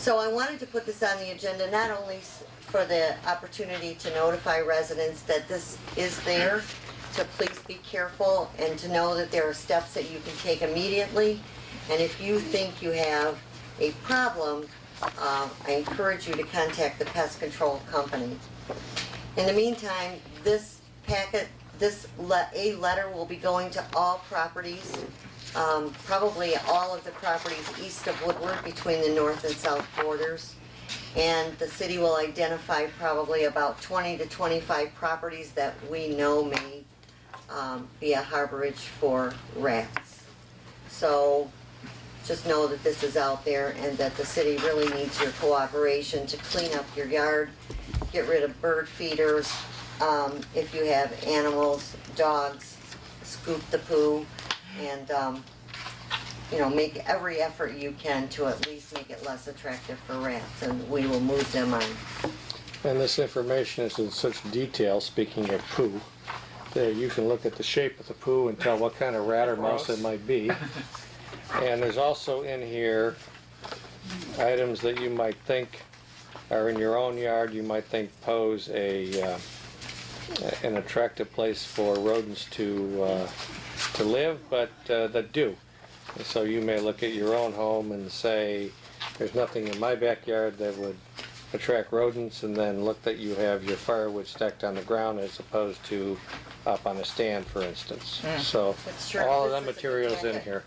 So I wanted to put this on the agenda not only for the opportunity to notify residents that this is there, to please be careful and to know that there are steps that you can take immediately. And if you think you have a problem, I encourage you to contact the pest control company. In the meantime, this packet, a letter will be going to all properties, probably all of the properties east of Woodward between the north and south borders. And the city will identify probably about 20 to 25 properties that we know may be a harborage for rats. So just know that this is out there and that the city really needs your cooperation to clean up your yard, get rid of bird feeders. If you have animals, dogs, scoop the poo, and you know, make every effort you can to at least make it less attractive for rats, and we will move them on. And this information is in such detail, speaking of poo, that you can look at the shape of the poo and tell what kind of rat or mouse it might be. And there's also in here items that you might think are in your own yard, you might think pose an attractive place for rodents to live, but that do. And so you may look at your own home and say, there's nothing in my backyard that would attract rodents, and then look that you have your firewood stacked on the ground as opposed to up on a stand, for instance. So all of that material's in here.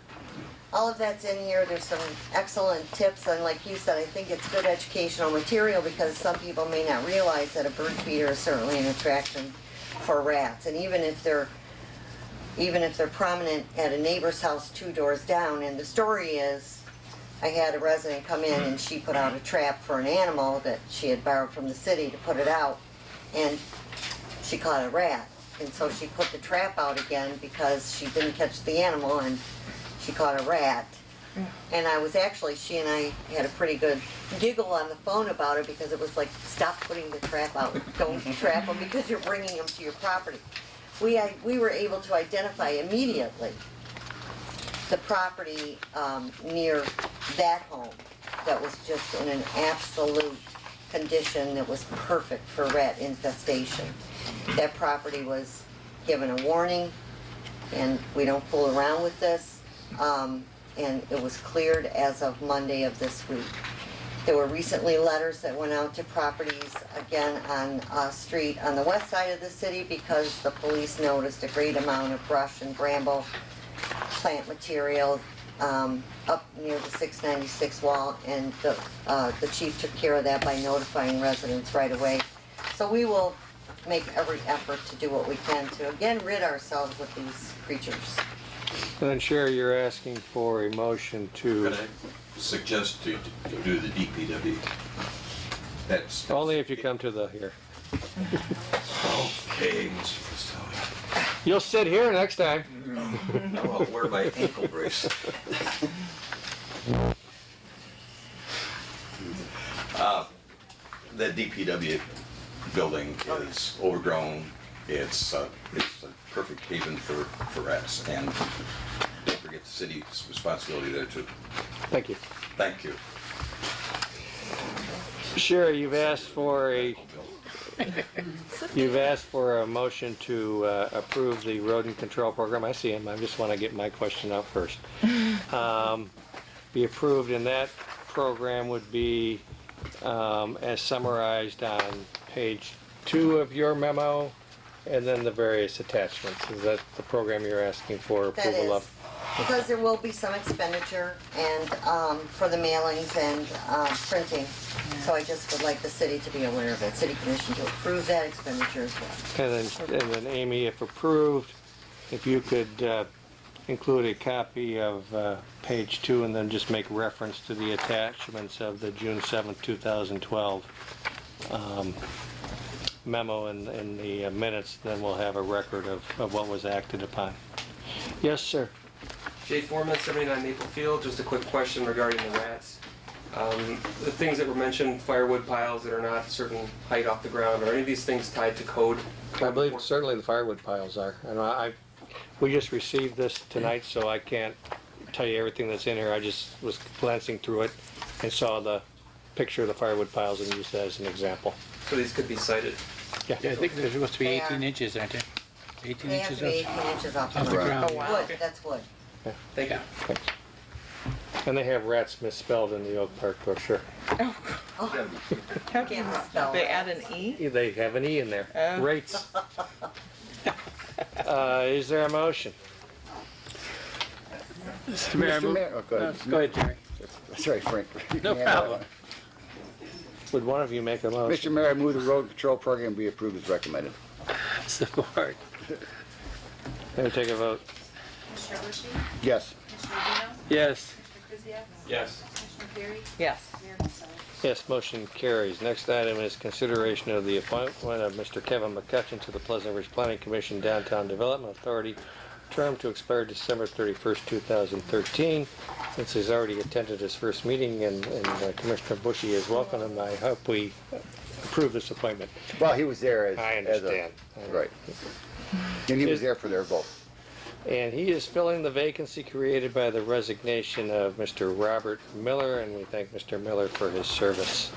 All of that's in here. There's some excellent tips, and like you said, I think it's good educational material because some people may not realize that a bird feeder is certainly an attraction for rats. And even if they're prominent at a neighbor's house 2 doors down, and the story is, I had a resident come in and she put out a trap for an animal that she had borrowed from the city to put it out, and she caught a rat. And so she put the trap out again because she didn't catch the animal and she caught a rat. And she and I had a pretty good giggle on the phone about it because it was like, stop putting the trap out. Don't trap them because you're bringing them to your property. We were able to identify immediately the property near that home that was just in an absolute condition that was perfect for rat infestation. That property was given a warning, and we don't fool around with this, and it was cleared as of Monday of this week. There were recently letters that went out to properties, again, on a street on the west side of the city because the police noticed a great amount of brush and bramble plant material up near the 696 wall, and the chief took care of that by notifying residents right away. So we will make every effort to do what we can to, again, rid ourselves of these creatures. And then, Sherry, you're asking for a motion to... Could I suggest to do the DPW? That's Only if you come to the here. okay, Mr. Costello. You'll sit here next time. I'll wear my ankle brace. The DPW building is overgrown. It's a perfect haven for rats, and don't forget the city's responsibility there too. Thank you. Thank you. Sherry, you've asked for a motion to approve the rodent control program. I see him. I just want to get my question out first. Be approved, and that program would be as summarized on page 2 of your memo, and then the various attachments. Is that the program you're asking for approval of? Because there will be some expenditure and for the mailings and printing. So I just would like the city to be aware of it, city commission to approve that expenditure as well. And then Amy, if approved, if you could include a copy of page 2 and then just make reference to the attachments of the June 7th, 2012 memo in the minutes, then we'll have a record of what was acted upon. Yes, sir. Jay Foreman, 79 Maple Field. Just a quick question regarding the rats. The things that were mentioned, firewood piles that are not a certain height off the ground, are any of these things tied to code? I believe certainly the firewood piles are. And we just received this tonight, so I can't tell you everything that's in here. I just was glancing through it and saw the picture of the firewood piles and use that as an example. So these could be cited. Yeah, I think they're supposed to be They 18 are. inches, aren't they? 18 They have inches to be 18 inches off off the ground. Oh, wow. Wood, Okay. that's wood. Thank you. Thanks. And they have rats misspelled in the Oak Park brochure. Oh, Have can't misspell they that. add an E? They have an E in there. Oh. Rates. Is there a motion? Mr. Mayor, I Mr. move- Mayor, oh, go ahead. No, go ahead, Jerry. Sorry, Frank. No problem. Would one of you make a motion? Mr. Mayor, I move the road control program be approved as recommended. Support. Let me take a vote. Commissioner Bushy? Yes. Commissioner Rubino? Yes. Commissioner Krzyjak? Yes. Commissioner Perry? Yes. Mayor Kinsler? Yes, motion carries. Next item is consideration of the appointment of Mr. Kevin McCutcheon to the Pleasant Ridge Planning Commission Downtown Development Authority, term to expire December 31st, 2013. Since he's already attended his first meeting and Commissioner Bushy is welcome, and I hope we approve this appointment. Well, he was there as. I as a- understand. Right. And he was there for their vote. And he is filling the vacancy created by the resignation of Mr. Robert Miller, and we thank Mr. Miller for his service.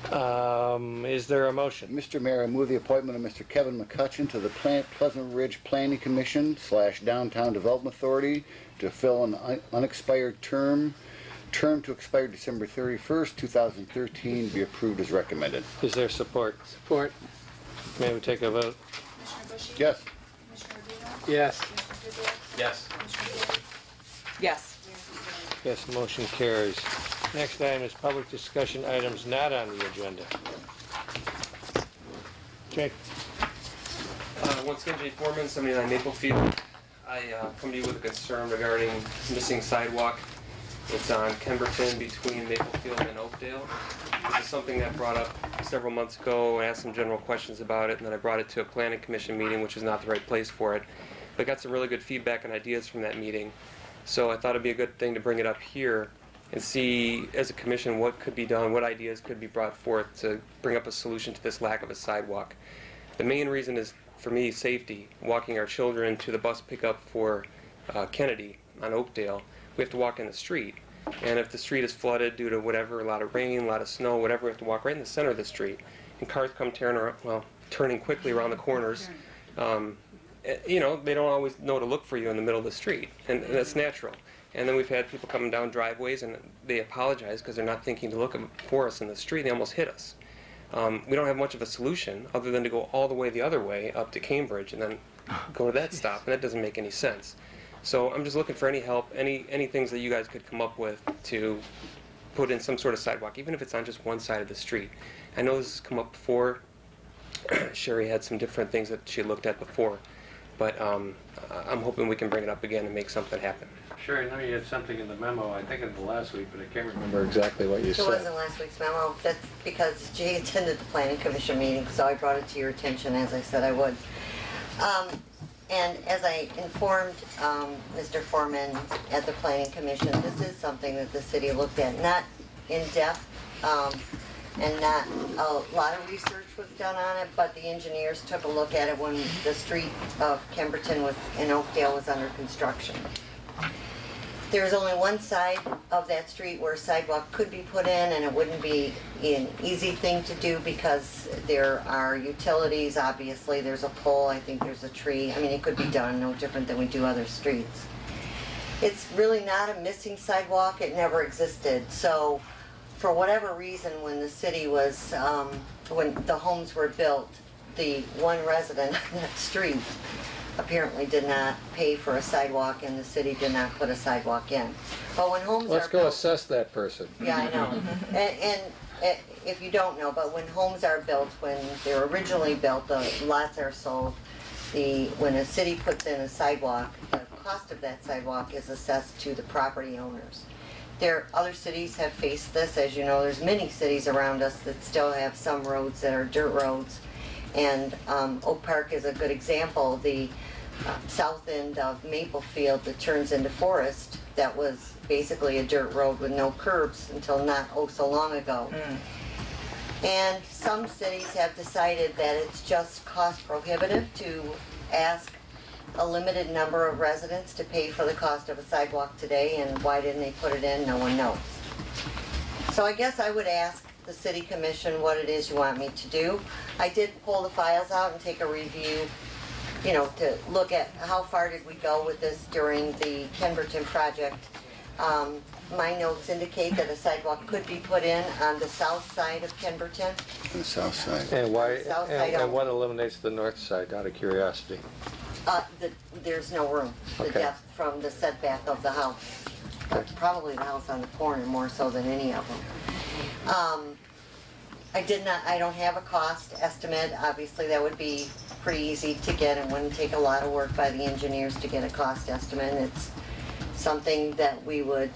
Is there a motion? Mr. Mayor, I move the appointment of Mr. Kevin McCutcheon to the Pleasant Ridge Planning Commission / Downtown Development Authority to fill an unexpired term to expire December 31st, 2013, be approved as recommended. Is there support? Support. May we take a vote? Commissioner Bushy? Yes. Commissioner Rubino? Yes. Commissioner Krzyjak? Yes. Commissioner Perry? Yes. Mayor Kinsler? Yes, motion carries. Next item is public discussion items not on the agenda. Jake? Once again, Jay Foreman, 79 Maple Field. I come to you with a concern regarding missing sidewalk. It's on Kemberton between Maplefield and Oakdale. This is something that I brought up several months ago. I asked some general questions about it, and then I brought it to a planning commission meeting, which is not the right place for it. But I got some really good feedback and ideas from that meeting. So I thought it'd be a good thing to bring it up here and see, as a commission, what could be done, what ideas could be brought forth to bring up a solution to this lack of a sidewalk. The main reason is, for me, safety. Walking our children to the bus pickup for Kennedy on Oakdale, we have to walk in the street. And if the street is flooded due to whatever, a lot of rain, a lot of snow, whatever, we have to walk right in the center of the street. And cars come turning quickly around the corners. You know, they don't always know to look for you in the middle of the street, and that's natural. And then we've had people coming down driveways, and they apologize because they're not thinking to look for us in the street. They almost hit us. We don't have much of a solution other than to go all the way the other way up to Cambridge and then go to that stop, and that doesn't make any sense. So I'm just looking for any help, any things that you guys could come up with to put in some sort of sidewalk, even if it's on just one side of the street. I know this has come up before. Sherry had some different things that she looked at before, but I'm hoping we can bring it up again and make something happen. Sure, I know you had something in the memo, I think in the last week, but I can't remember exactly what you It said. wasn't last week's memo. That's because Jay attended the planning commission meeting, so I brought it to your attention as I said I would. And as I informed Mr. Foreman at the planning commission, this is something that the city looked at, not in depth, and not a lot of research was done on it, but the engineers took a look at it when the street of Kemberton in Oakdale was under construction. There's only one side of that street where a sidewalk could be put in, and it wouldn't be an easy thing to do because there are utilities, obviously, there's a pole, I think there's a tree. I mean, it could be done no different than we do other streets. It's really not a missing sidewalk, it never existed. So for whatever reason, when the city was, when the homes were built, the one resident on that street apparently did not pay for a sidewalk, and the city did not put a sidewalk in. But when homes Let's are go built, assess that person. yeah, I know. And if you don't know, but when homes are built, when they're originally built, the lots are sold. When a city puts in a sidewalk, the cost of that sidewalk is assessed to the property owners. Other cities have faced this, as you know. There's many cities around us that still have some roads that are dirt roads. And Oak Park is a good example. The south end of Maplefield that turns into Forest, that was basically a dirt road with no curbs until not so long ago. And some cities have decided that it's just cost prohibitive to ask a limited number of residents to pay for the cost of a sidewalk today, and why didn't they put it in? No one knows. So I guess I would ask the city commission what it is you want me to do. I did pull the files out and take a review, you know, to look at how far did we go with this during the Kenberton project. My notes indicate that a sidewalk could be put in on the south side of Kenberton. On the south side. And why, South side and only. what eliminates the north side, out of curiosity? There's no room, the Okay. depth from the setback of the house. Probably the house on the corner more so than any of them. I don't have a cost estimate. Obviously, that would be pretty easy to get and wouldn't take a lot of work by the engineers to get a cost estimate. It's something that we would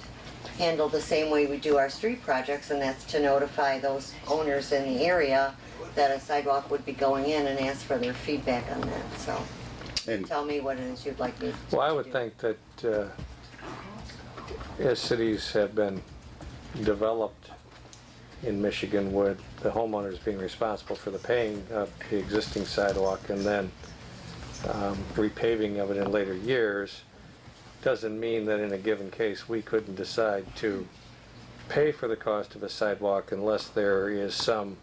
handle the same way we do our street projects, and that's to notify those owners in the area that a sidewalk would be going in and ask for their feedback on that, so. And Tell me what it is you'd like me to Well, I would do. think that as cities have been developed in Michigan, with the homeowners being responsible for the paying of the existing sidewalk and then repaving of it in later years, doesn't mean that in a given case we couldn't decide to pay for the cost of a sidewalk unless there is some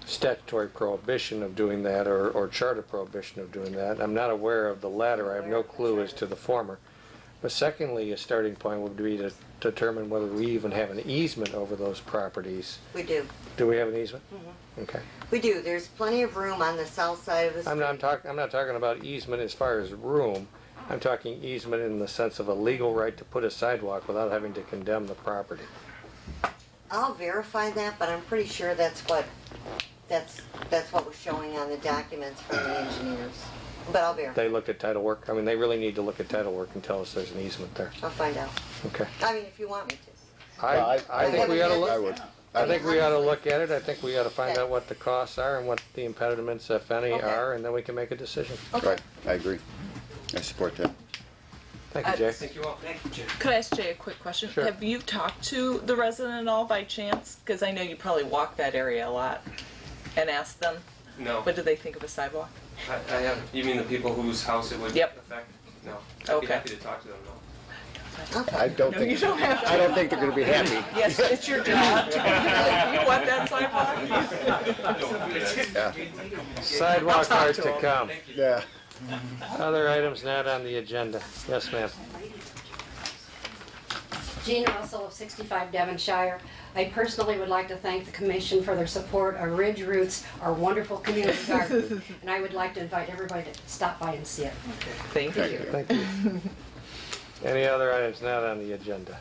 statutory prohibition of doing that or charter prohibition of doing that. I'm not aware of the latter. I have no clue as to the former. But secondly, a starting point would be to determine whether we even have an easement over those properties. We do. Do we have an easement? Okay. We do. There's plenty of room on the south side of the street. I'm not talking about easement as far as room. I'm talking easement in the sense of a legal right to put a sidewalk without having to condemn the property. I'll verify that, but I'm pretty sure that's what was showing on the documents from the engineers. But I'll verify. They looked at title work. I mean, they really need to look at title work and tell us there's an easement there. I'll find out. Okay. I mean, if you want me to. I think we ought to haven't look. had I would. I think we ought to look at it. I think we ought to find Okay. out what the costs are and what the impediments, if any, Okay. are, and then we can make a decision. Okay. Right, I agree. I support that. Thank you, Jay. Thank you all. Thank you, Jim. Could I ask Jay a quick question? Sure. Have you talked to the resident at all by chance? Because I know you probably walk that area a lot. And asked them, No, what do they think of a sidewalk? I have, you mean the people whose house it would Yep. affect? No. I'd be Okay. happy to talk to them, though. Okay. I don't No, think, you don't have to. I don't think they're gonna be happy. Yes, it's your job. You want that sidewalk? Yeah, Sidewalk I'll talk art to to him. come. yeah. Other items not on the agenda. Yes, ma'am. Jean Russell of 65 Devonshire. I personally would like to thank the commission for their support of Ridge Roots, our wonderful community garden. And I would like to invite everybody to stop by and see it. Thank Thank you. you. Thank you. Any other items not on the agenda?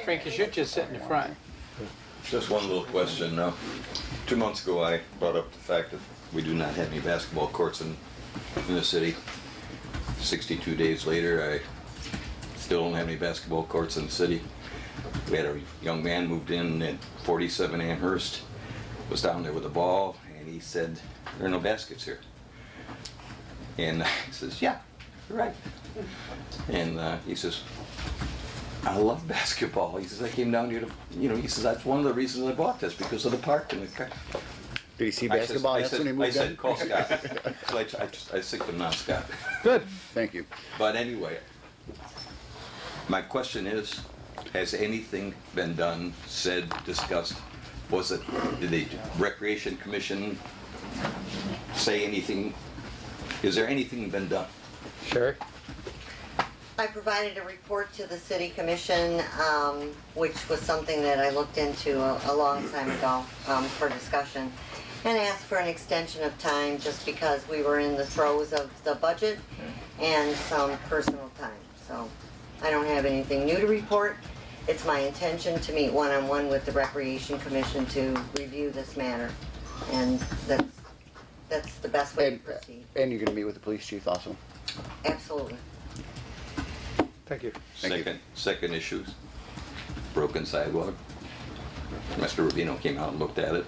Frank, you should just sit in the front. Just one little question. 2 months ago, I brought up the fact that we do not have any basketball courts in the city. 62 days later, I still don't have any basketball courts in the city. We had a young man moved in at 47 Amherst, was down there with a ball, and he said, "There are no baskets here." And I says, "Yeah, you're right." And he says, "I love basketball." He says, "I came down here to, he says, that's one of the reasons I bought this, because of the park and the car." Did he see basketball? That's when he I moved said, in? call Scott. So I sick them now, Scott. Good. Thank you. But anyway, my question is, has anything been done, said, discussed? Did the Recreation Commission say anything? Is there anything been done? Sherry? I provided a report to the city commission, which was something that I looked into a long time ago for discussion, and asked for an extension of time just because we were in the throes of the budget and some personal time. So I don't have anything new to report. It's my intention to meet one-on-one with the Recreation Commission to review this matter, and that's the best way to proceed. And you're gonna meet with the police chief also? Absolutely. Thank you. Thank you. Second issue, broken sidewalk. Mr. Rubino came out and looked at it.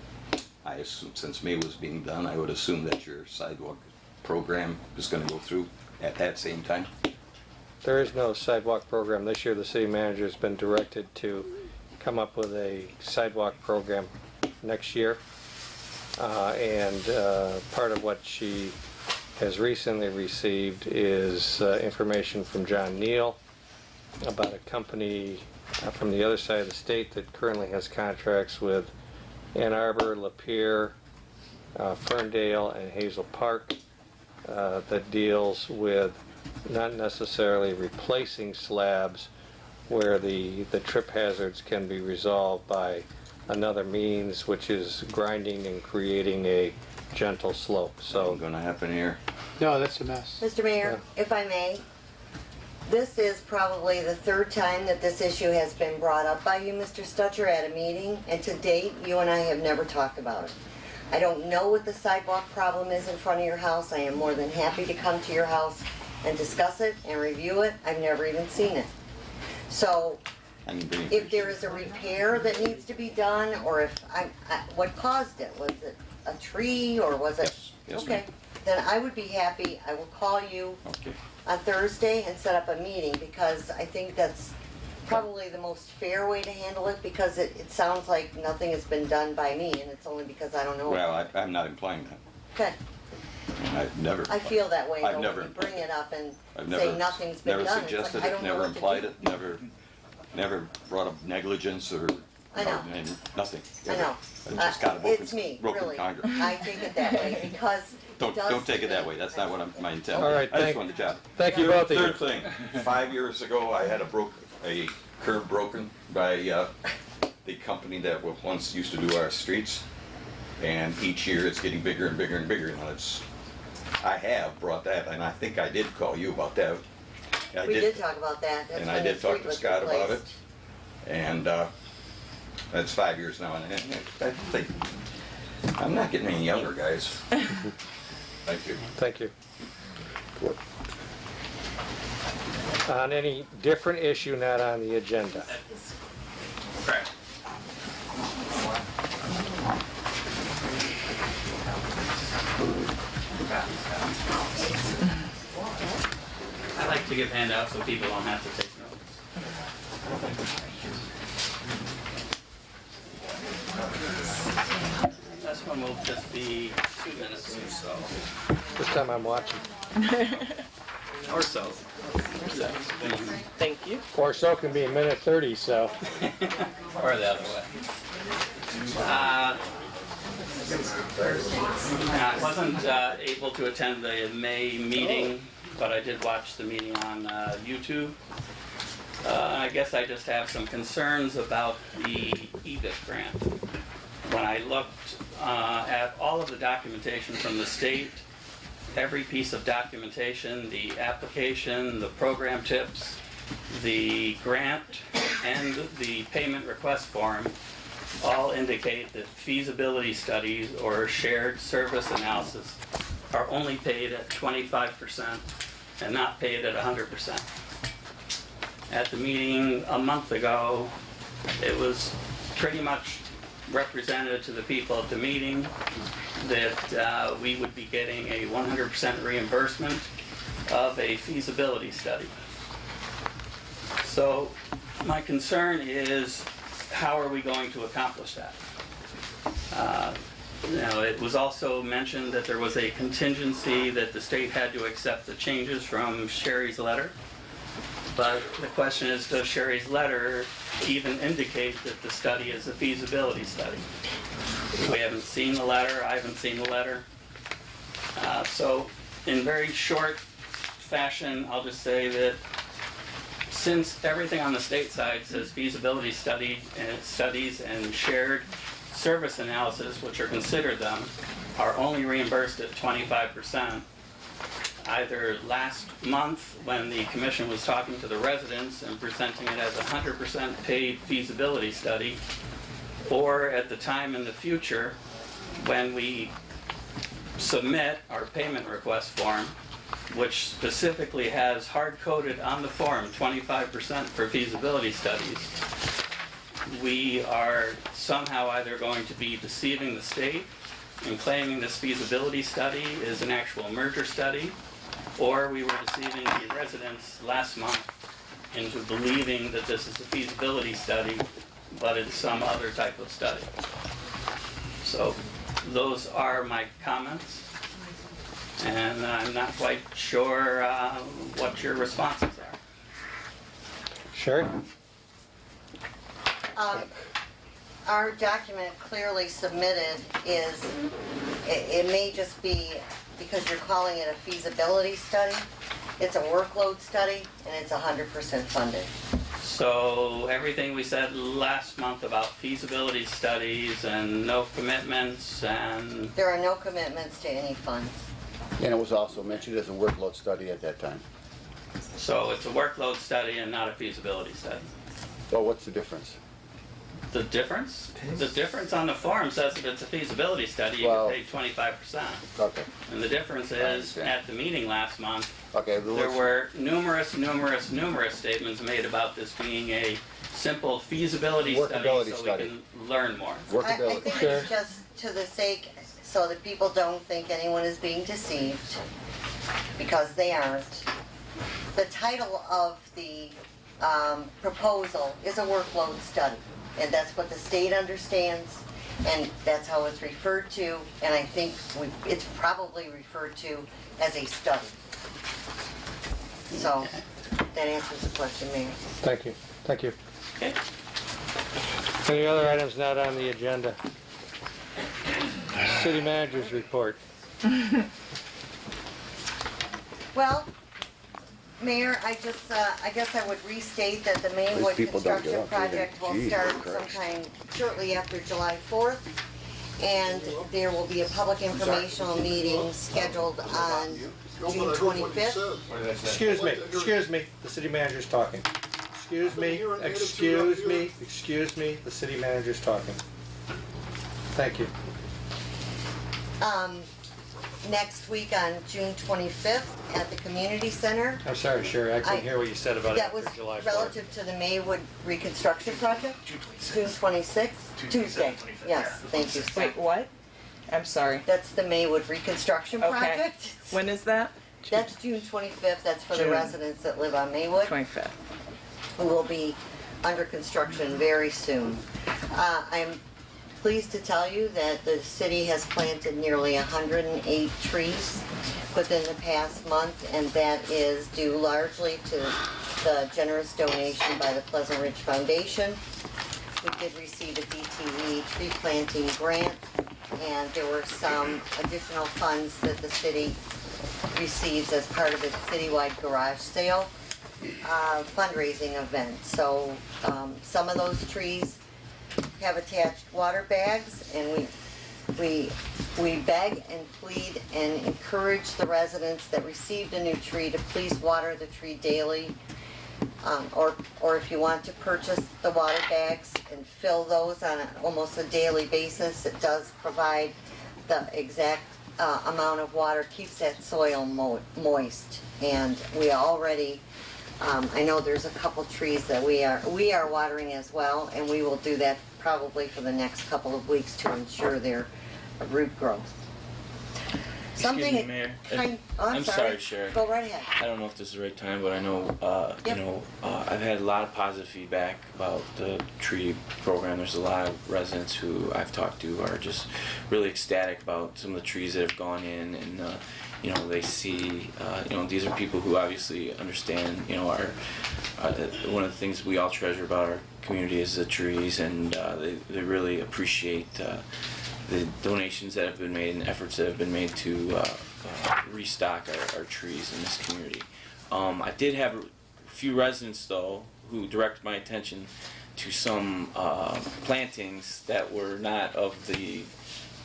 I assume, since May was being done, I would assume that your sidewalk program is gonna go through at that same time. There is no sidewalk program. This year, the city manager has been directed to come up with a sidewalk program next year. And part of what she has recently received is information from John Neal about a company from the other side of the state that currently has contracts with Ann Arbor, Lapeer, Ferndale, and Hazel Park that deals with not necessarily replacing slabs where the trip hazards can be resolved by another means, which is grinding and creating a gentle slope. So So gonna happen here. No, that's a mess. Mr. Mayor, if I may, this is probably the third time that this issue has been brought up by you, Mr. Stutcher, at a meeting, and to date, you and I have never talked about it. I don't know what the sidewalk problem is in front of your house. I am more than happy to come to your house and discuss it and review it. I've never even seen it. So I can bring if there is a repair that needs to be done, or if what caused it? Was it a tree, or was it? Yes, Okay, ma'am. then I would be happy. I will call you Okay. on Thursday and set up a meeting, because I think that's probably the most fair way to handle it, because it sounds like nothing has been done by me, and it's only because I don't know. Well, I'm not implying that. Okay, I've never. I feel that way I've though, never when you bring it up and I've say never, nothing's been never done. It's suggested like, I it, don't know never what to implied do. it, never brought up negligence or. I know. and nothing. I know. I just got a broken, It's me, broken really. Congress. I take it that way, because it does. Don't take it to that me. way, that's not what my intent. All right, I just thank- wanted to chat. thank you both of you. Third thing, 5 years ago, I had a curb broken by the company that once used to do our streets. And each year it's getting bigger and bigger and bigger. Now I have brought that, and I think I did call you about that. I We did talk about that. That's And when I the did talk street to was Scott about it. replaced. And that's 5 years now, and I think, I'm not getting any younger, guys. Thank you. thank you. On any different issue not on the agenda? I like to give handouts so people don't have to take notes. This one will just be 2 minutes or so. This time I'm watching. Or so. Thank you. Or so can be a minute 30, so. Or the other way. I wasn't able to attend the May meeting, but I did watch the meeting on YouTube. I guess I just have some concerns about the EBIT grant. When I looked at all of the documentation from the state, every piece of documentation, the application, the program tips, the grant, and the payment request form all indicate that feasibility studies or shared service analysis are only paid at 25% and not paid at 100%. At the meeting a month ago, it was pretty much represented to the people at the meeting that we would be getting a 100% reimbursement of a feasibility study. So my concern is, how are we going to accomplish that? It was also mentioned that there was a contingency that the state had to accept the changes from Sherry's letter. But the question is, does Sherry's letter even indicate that the study is a feasibility study? We haven't seen the letter, I haven't seen the letter. So in very short fashion, I'll just say that since everything on the state side says feasibility studies and shared service analysis, which are considered them, are only reimbursed at 25%, either last month when the commission was talking to the residents and presenting it as a 100% paid feasibility study, or at the time in the future when we submit our payment request form, which specifically has hard-coded on the form 25% for feasibility studies, we are somehow either going to be deceiving the state and claiming this feasibility study is an actual merger study, or we were deceiving the residents last month into believing that this is a feasibility study, but it's some other type of study. So those are my comments. and I'm not quite sure what your responses are. Sherry? Our document clearly submitted is, it may just be, because you're calling it a feasibility study, it's a workload study, and it's 100% funded. So everything we said last month about feasibility studies and no commitments and, There are no commitments to any funds. And it was also mentioned as a workload study at that time. so it's a workload study and not a feasibility study. Well, what's the difference? The difference? The difference on the form says if it's a feasibility study, you Well- get paid 25%. Okay, And the difference is, understand. at the meeting last month, okay. there were numerous statements made about this being a simple feasibility study Workability so study. we can learn more. I Workability. think Sure. it's just to the sake, so that people don't think anyone is being deceived, because they aren't. The title of the proposal is a workload study, and that's what the state understands, and that's how it's referred to, and I think it's probably referred to as a study. So, that answers the question, Mayor. Thank you. Thank you. Okay? Any other items not on the agenda? City manager's report. Well, Mayor, I guess I would restate that the Maywood people don't construction get up, do they? project will Jesus start Christ. sometime shortly after July 4th. And there will be a public informational meeting scheduled on June 25th. Excuse me, the city manager's talking. Excuse me, the city manager's talking. Thank you. Next week on June 25th at the community center. I'm sorry, Sherry, I couldn't hear what you said about it That was after July 4th. relative to the Maywood reconstruction project. June 26th, Tuesday. Yes, thank you, sir. Wait, what? I'm sorry. That's the Maywood reconstruction Okay. project. When is that? That's June 25th, that's for the June. residents that live on Maywood, 25th. who will be under construction very soon. I'm pleased to tell you that the city has planted nearly 108 trees within the past month, and that is due largely to the generous donation by the Pleasant Ridge Foundation. We did receive a DTE tree planting grant, and there were some additional funds that the city receives as part of its citywide garage sale fundraising event. So some of those trees have attached water bags, and we beg and plead and encourage the residents that received a new tree to please water the tree daily. Or if you want to purchase the water bags and fill those on almost a daily basis, it does provide the exact amount of water, keeps that soil moist. And we already, I know there's a couple trees that we are watering as well, and we will do that probably for the next couple of weeks to ensure their root growth. Excuse me, Mayor. I'm sorry, Sherry. Go right ahead. I don't know if this is the right time, but I know, Yep. I've had a lot of positive feedback about the tree program. There's a lot of residents who I've talked to are just really ecstatic about some of the trees that have gone in, and they see, these are people who obviously understand, our one of the things we all treasure about our community is the trees, and they really appreciate the donations that have been made and efforts that have been made to restock our trees in this community. I did have a few residents, though, who directed my attention to some plantings that were not of the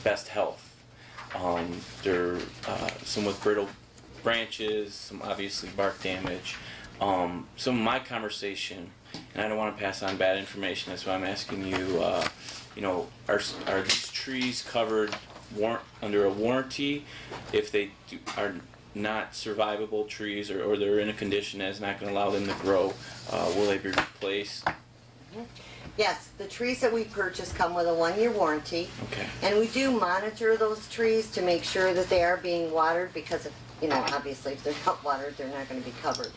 best health. There some with brittle branches, some obviously bark damage. Some of my conversation, and I don't want to pass on bad information, that's why I'm asking you, are these trees covered under a warranty if they are not survivable trees, or they're in a condition that's not going to allow them to grow? Will they be replaced? Yes, the trees that we purchase come with a 1-year warranty. Okay. And we do monitor those trees to make sure that they are being watered, because obviously if they're not watered, they're not going to be covered.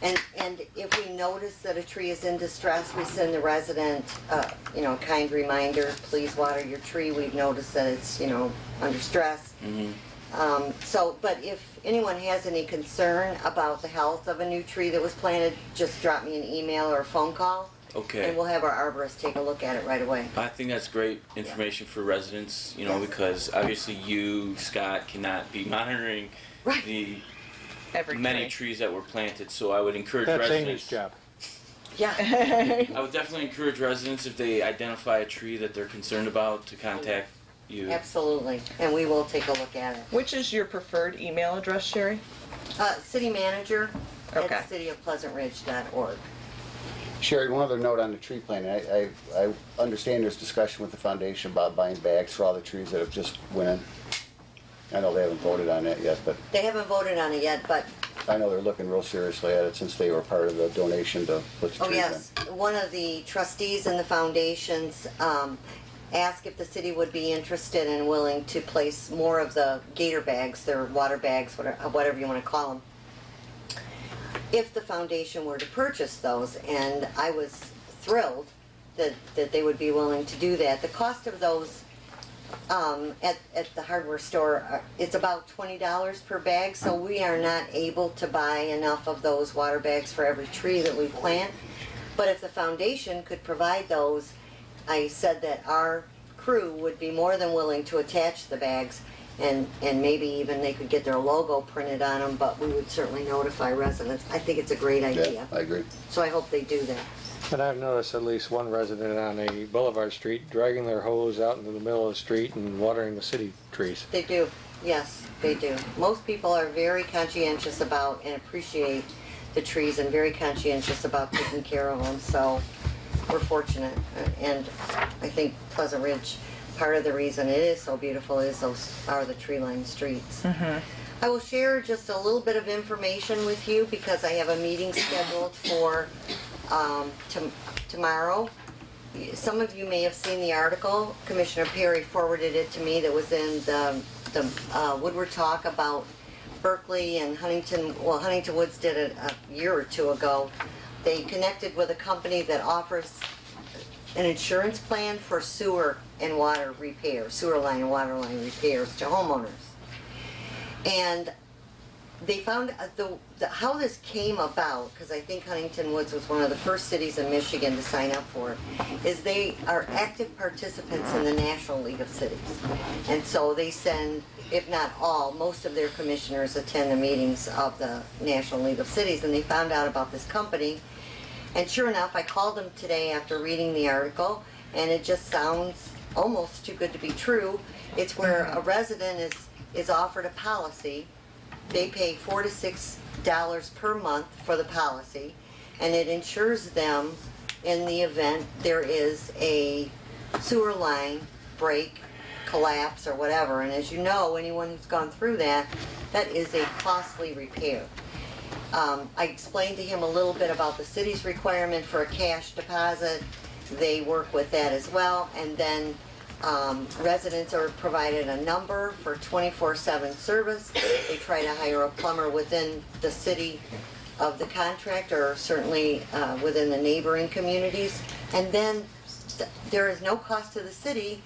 And if we notice that a tree is in distress, we send the resident, a kind reminder, please water your tree. We've noticed that it's, under stress. Mm-hmm. But if anyone has any concern about the health of a new tree that was planted, just drop me an email or a phone call. Okay. And we'll have our arborist take a look at it right away. I think that's great information for residents, you know, Yes. because obviously you, Scott, cannot be monitoring Right. the Every many tree. trees that were planted, so I would encourage That's residents. Amy's job. Yeah, I would definitely encourage residents, if they identify a tree that they're concerned about, to contact you. absolutely. And we will take a look at it. Which is your preferred email address, Sherry? City manager Okay. at cityofpleasantridge.org. Sherry, one other note on the tree planting. I understand there's discussion with the foundation about buying bags for all the trees that have just went in. I know they haven't voted on that yet, but They haven't voted on it yet, but, I know they're looking real seriously at it since they were part of the donation to put the oh trees in. yes, one of the trustees in the foundations asked if the city would be interested and willing to place more of the gator bags, their water bags, whatever you want to call them, if the foundation were to purchase those, and I was thrilled that they would be willing to do that. The cost of those at the hardware store, it's about $20 per bag, so we are not able to buy enough of those water bags for every tree that we plant. But if the foundation could provide those, I said that our crew would be more than willing to attach the bags, and maybe even they could get their logo printed on them, but we would certainly notify residents. I think it's a great idea. Yeah, I agree. So I hope they do that. And I've noticed at least one resident on a boulevard street dragging their hose out into the middle of the street and watering the city trees. They do, yes, they do. Most people are very conscientious about and appreciate the trees and very conscientious about taking care of them, so we're fortunate. And I think Pleasant Ridge, part of the reason it is so beautiful is those are the tree-lined streets. I will share just a little bit of information with you because I have a meeting scheduled for tomorrow. Some of you may have seen the article. Commissioner Perry forwarded it to me that was in the Woodward Talk about Berkeley and Huntington. Well, Huntington Woods did it a year or two ago. They connected with a company that offers an insurance plan for sewer and water repair, sewer line and water line repairs to homeowners. And they found how this came about, because I think Huntington Woods was one of the first cities in Michigan to sign up for it, is they are active participants in the National League of Cities. And so they send, if not all, most of their commissioners attend the meetings of the National League of Cities, and they found out about this company. And sure enough, I called them today after reading the article, and it just sounds almost too good to be true. It's where a resident is offered a policy. They pay $4 to $6 per month for the policy, and it insures them in the event there is a sewer line break, collapse, or whatever. And as you know, anyone who's gone through that is a costly repair. I explained to him a little bit about the city's requirement for a cash deposit. They work with that as well, and then residents are provided a number for 24/7 service. They try to hire a plumber within the city of the contract, or certainly within the neighboring communities. And then there is no cost to the city,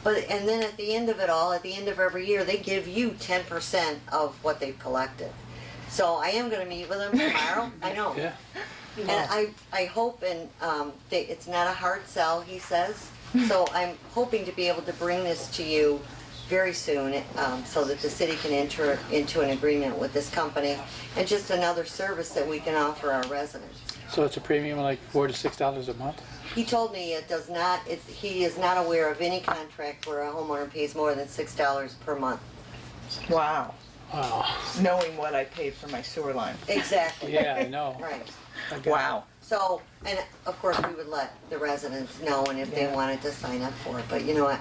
and then at the end of it all, at the end of every year, they give you 10% of what they've collected. So I am going to meet with them tomorrow. I know. Yeah. And I hope, and it's not a hard sell, he says. So I'm hoping to be able to bring this to you very soon, so that the city can enter into an agreement with this company, and just another service that we can offer our residents. So it's a premium of like $4 to $6 a month? He told me he is not aware of any contract where a homeowner pays more than $6 per month. Wow. Wow. Knowing what I paid for my sewer line. Exactly. Yeah, I know. Right. Wow. So, and of course, we would let the residents know, and if they wanted to sign up for it. But you know what?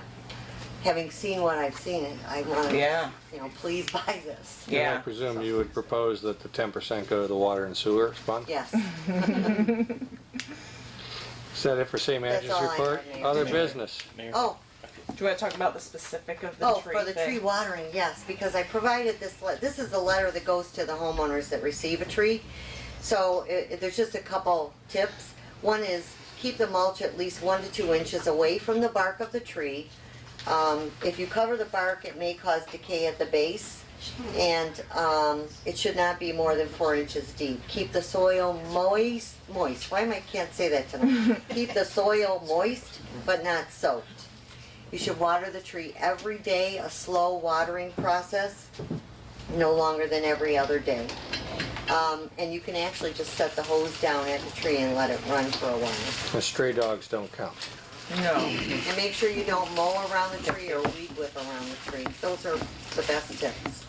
Having seen what I've seen, I want to, Yeah. Please buy this. And I Yeah. presume you would propose that the 10% go to the water and sewer fund? Yes. Is that it for city manager's all I report? have, Mayor. Other business? Mayor? Oh, Do you want to talk about the specific of the tree for the thing? tree watering, yes, because I provided this, this is the letter that goes to the homeowners that receive a tree. So there's just a couple tips. One is keep the mulch at least 1 to 2 inches away from the bark of the tree. If you cover the bark, it may cause decay at the base, and it should not be more than 4 inches deep. Keep the soil moist. Why am I can't say that tonight? Keep the soil moist, but not soaked. You should water the tree every day, a slow watering process, no longer than every other day. And you can actually just set the hose down at the tree and let it run for a while. The stray dogs don't count. No. And make sure you don't mow around the tree or weed whip around the tree. Those are the best tips.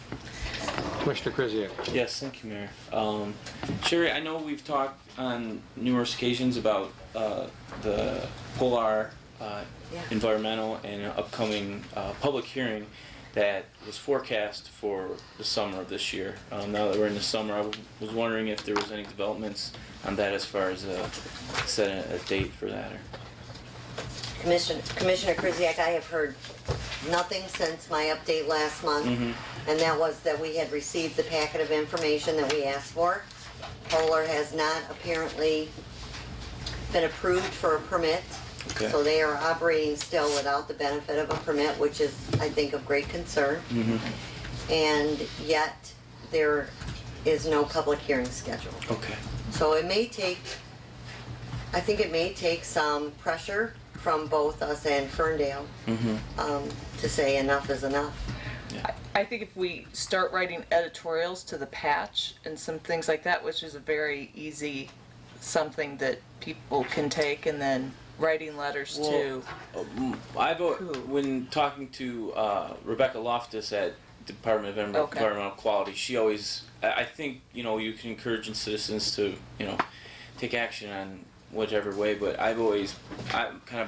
Commissioner Krzyjak. Yes, thank you, Mayor. Sherry, I know we've talked on numerous occasions about the Polar Yeah. environmental and upcoming public hearing that was forecast for the summer of this year. Now that we're in the summer, I was wondering if there was any developments on that as far as set a date for that. Commissioner Krzyjak, I have heard nothing since my update last month, and that was that we had received the packet of information that we asked for. Polar has not apparently been approved for a permit, Okay. so they are operating still without the benefit of a permit, which is, I think, of great concern. And yet, there is no public hearing scheduled. Okay. So it may take, I think it may take some pressure from both us and Ferndale to say enough is enough. I think if we start writing editorials to the patch and some things like that, which is a very easy something that people can take, and then writing letters to. When talking to Rebecca Loftus at Department of Environmental Quality, she always, I think, you can encourage citizens to, take action on whichever way, but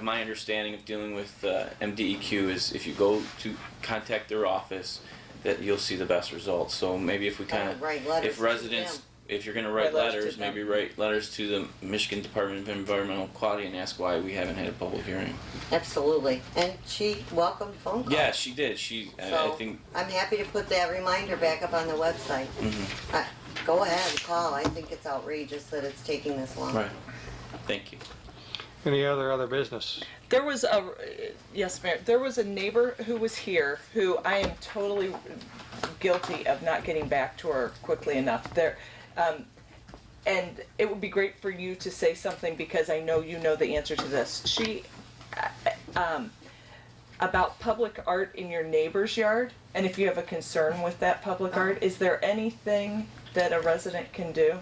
my understanding of dealing with MDEQ is if you go to contact their office, that you'll see the best results. So maybe if we write letters if to residents, them. if you're going to write Write letters to letters, them. maybe write letters to the Michigan Department of Environmental Quality and ask why we haven't had a public hearing. Absolutely. And she welcomed phone calls. Yeah, she did. I think. I'm happy to put that reminder back up on the website. Go ahead, call. I think it's outrageous that it's taking this long. Right. Thank you. Any other business? There was yes, Mayor. There was a neighbor who was here who I am totally guilty of not getting back to her quickly enough. And it would be great for you to say something because I know you know the answer to this. She, about public art in your neighbor's yard, and if you have a concern with that public art, is there anything that a resident can do?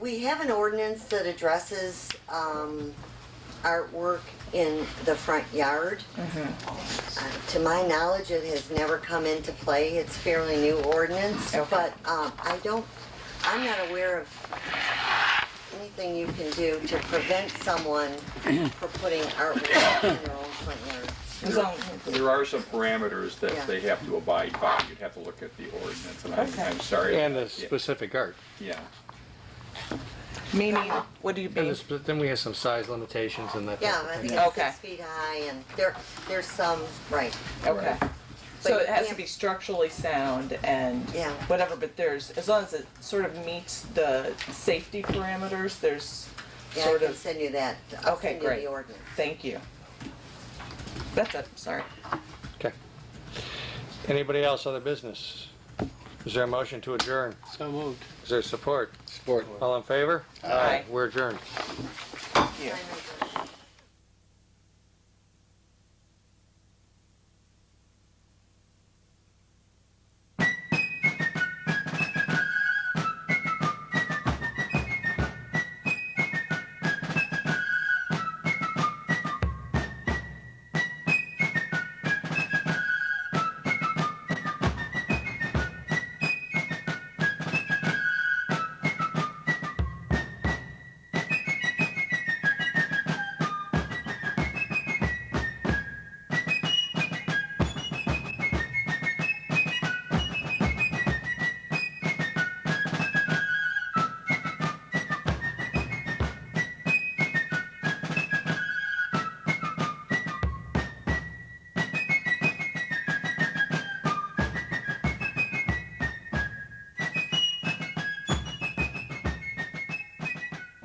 We have an ordinance that addresses artwork in the front yard. To my knowledge, it has never come into play. It's fairly new ordinance, but I'm not aware of anything you can do to prevent someone from putting artwork in their own front yard. There are some parameters that Yeah. they have to abide by. You'd have to look at the ordinance, and I'm sorry. And the specific art. Yeah. Meaning, what do you mean? Then we have some size limitations and that. Yeah, type of I thing. think it's Okay. 6 feet high, and there's some, right. Okay. But So you it has to can't- be structurally sound and Yeah. whatever, but as long as it sort of meets the safety parameters, there's Yeah, I sort can of, send you that. I'll Okay, send you great. the ordinance. thank you. That's it, sorry. Okay. Anybody else, other business? Is there a motion to adjourn? So moved. Is there support? Support. All in favor? Aye. We're adjourned. Thank you.